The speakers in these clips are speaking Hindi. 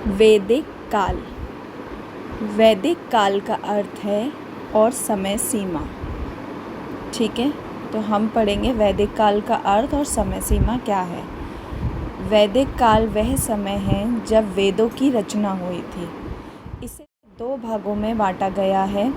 वैदिक काल। वैदिक काल का अर्थ है और समय सीमा। ठीक है, तो हम पढ़ेंगे वैदिक काल का अर्थ और समय सीमा क्या है। वैदिक काल वह समय है जब वेदों की रचना हुई थी। इसे दो भागों में बांटा गया है।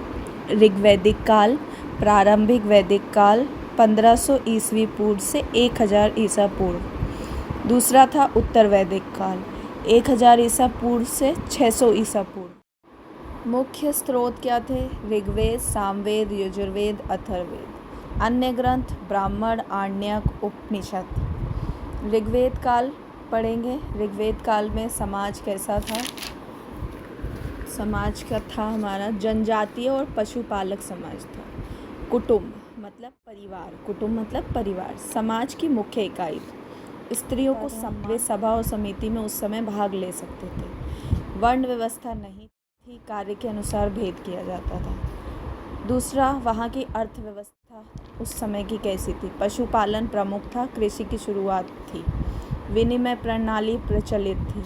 ऋग्वैदिक काल, प्रारंभिक वैदिक काल 1500 ईस्वी पूर्व से 1000 ईसा पूर्व। दूसरा था उत्तर वैदिक काल 1000 ईसा पूर्व से 600 ईसा पूर्व। मुख्य स्रोत क्या थे? ऋग्वेद, सामवेद, यजुर्वेद, अथर्ववेद। अन्य ग्रंथ ब्राह्मण, आरण्यक, उपनिषद। ऋग्वेद काल पढ़ेंगे। ऋग्वेद काल में समाज कैसा था? समाज का था हमारा जनजातीय और पशुपालक समाज था। कुटुंब मतलब परिवार, कुटुंब मतलब परिवार समाज की मुख्य इकाई थी। स्त्रियों को वे सभा और समिति में उस समय भाग ले सकते थे। वर्ण व्यवस्था नहीं थी, कार्य के अनुसार भेद किया जाता था। दूसरा, वहाँ की अर्थव्यवस्था उस समय की कैसी थी? पशुपालन प्रमुख था, कृषि की शुरुआत थी, विनिमय प्रणाली प्रचलित थी।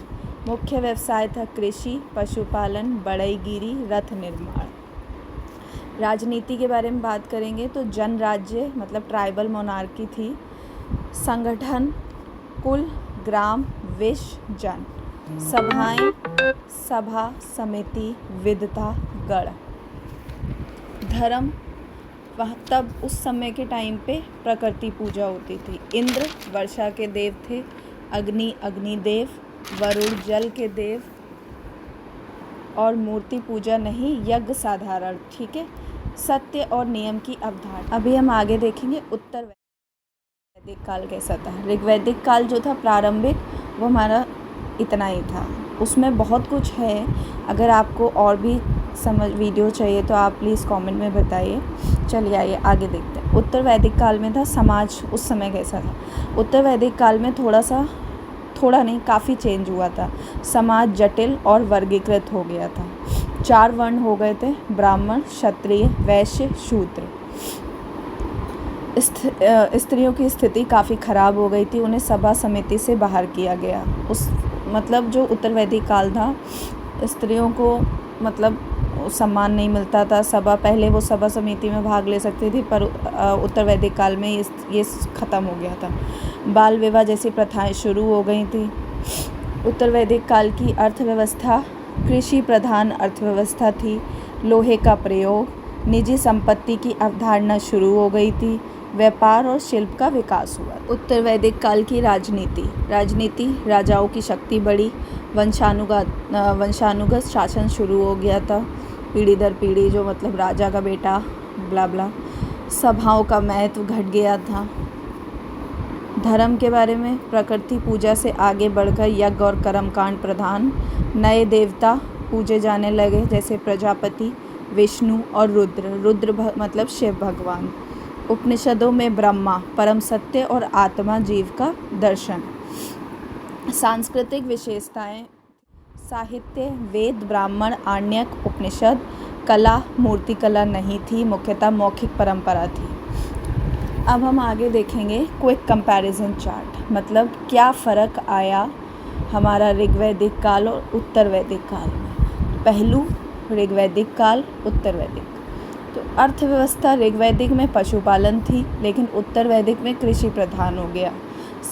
मुख्य व्यवसाय था कृषि, पशुपालन, बढ़ईगिरी, रथ निर्माण। राजनीति के बारे में बात करेंगे तो जन राज्य मतलब ट्राइबल मोनार्की थी। संगठन कुल, ग्राम, विश्व, जन। सभाएं, सभा, समिति, विधता, गण। धर्म, वह तब उस समय के टाइम पे प्रकृति पूजा होती थी। इंद्र वर्षा के देव थे, अग्नि अग्निदेव, वरुण जल के देव, और मूर्ति पूजा नहीं, यज्ञ साधारण। ठीक है। सत्य और नियम की अवधारणा। अभी हम आगे देखेंगे उत्तर वैदिक काल कैसा था। ऋग्वैदिक काल जो था प्रारंभिक, वो हमारा इतना ही था। उसमें बहुत कुछ है। अगर आपको और भी वीडियो चाहिए तो आप प्लीज़ कमेंट में बताइए। चलिए आइए आगे देखते हैं। उत्तर वैदिक काल में था समाज उस समय कैसा था। उत्तर वैदिक काल में थोड़ा नहीं काफ़ी चेंज हुआ था। समाज जटिल और वर्गीकृत हो गया था। 4 वर्ण हो गए थे, ब्राह्मण, क्षत्रिय, वैश्य, शूद्र। स्त्रियों की स्थिति काफ़ी ख़राब हो गई थी, उन्हें सभा समिति से बाहर किया गया। मतलब जो उत्तर वैदिक काल था, स्त्रियों को मतलब सम्मान नहीं मिलता था। पहले वो सभा समिति में भाग ले सकती थी, पर उत्तर वैदिक काल में ये ख़त्म हो गया था। बाल विवाह जैसी प्रथाएं शुरू हो गई थी। उत्तर वैदिक काल की अर्थव्यवस्था कृषि प्रधान अर्थव्यवस्था थी। लोहे का प्रयोग, निजी संपत्ति की अवधारणा शुरू हो गई थी। व्यापार और शिल्प का विकास हुआ। उत्तर वैदिक काल की राजनीति राजाओं की शक्ति बढ़ी। वंशानुगत शासन शुरू हो गया था, पीढ़ी दर पीढ़ी, जो मतलब राजा का बेटा ब्ला ब्ला। सभाओं का महत्व घट गया था। धर्म के बारे में प्रकृति पूजा से आगे बढ़कर यज्ञ और कर्मकांड प्रधान। नए देवता पूजे जाने लगे, जैसे प्रजापति, विष्णु और रुद्र मतलब शिव भगवान। उपनिषदों में ब्रह्मा, परम सत्य और आत्मा जीव का दर्शन। सांस्कृतिक विशेषताएं, साहित्य वेद, ब्राह्मण, आरण्यक, उपनिषद। कला, मूर्तिकला नहीं थी, मुख्यतः मौखिक परंपरा थी। अब हम आगे देखेंगे क्विक कंपैरिजन चार्ट, मतलब क्या फ़र्क आया हमारा ऋग्वैदिक काल और उत्तर वैदिक काल में। पहलू ऋग्वैदिक काल, उत्तर वैदिक। तो अर्थव्यवस्था ऋग्वैदिक में पशुपालन थी, लेकिन उत्तर वैदिक में कृषि प्रधान हो गया।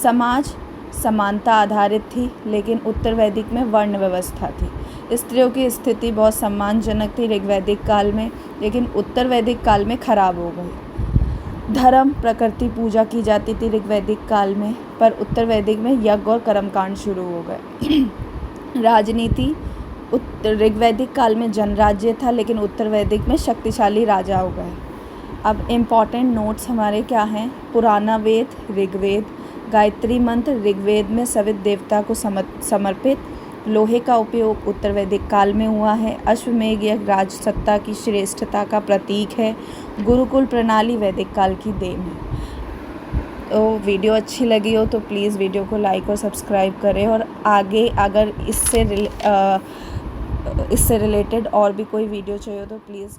समाज समानता आधारित थी, लेकिन उत्तर वैदिक में वर्ण व्यवस्था थी। स्त्रियों की स्थिति बहुत सम्मानजनक थी ऋग्वैदिक काल में, लेकिन उत्तर वैदिक काल में खराब हो गई। धर्म प्रकृति पूजा की जाती थी ऋग्वैदिक काल में, पर उत्तर वैदिक में यज्ञ और कर्मकांड शुरू हो गए। राजनीति ऋग्वैदिक काल में जनराज्य था, लेकिन उत्तर वैदिक में शक्तिशाली राजा हो गए। अब इम्पॉर्टेंट नोट्स हमारे क्या हैं? पुराना वेद ऋग्वेद, गायत्री मंत्र ऋग्वेद में सवित देवता को समर्पित। लोहे का उपयोग उत्तर वैदिक काल में हुआ है। अश्वमेध यज्ञ राजसत्ता की श्रेष्ठता का प्रतीक है। गुरुकुल प्रणाली वैदिक काल की देन है। तो वीडियो अच्छी लगी हो तो प्लीज़ वीडियो को लाइक और सब्सक्राइब करें, और आगे अगर इससे रिलेटेड और भी कोई वीडियो चाहिए तो प्लीज़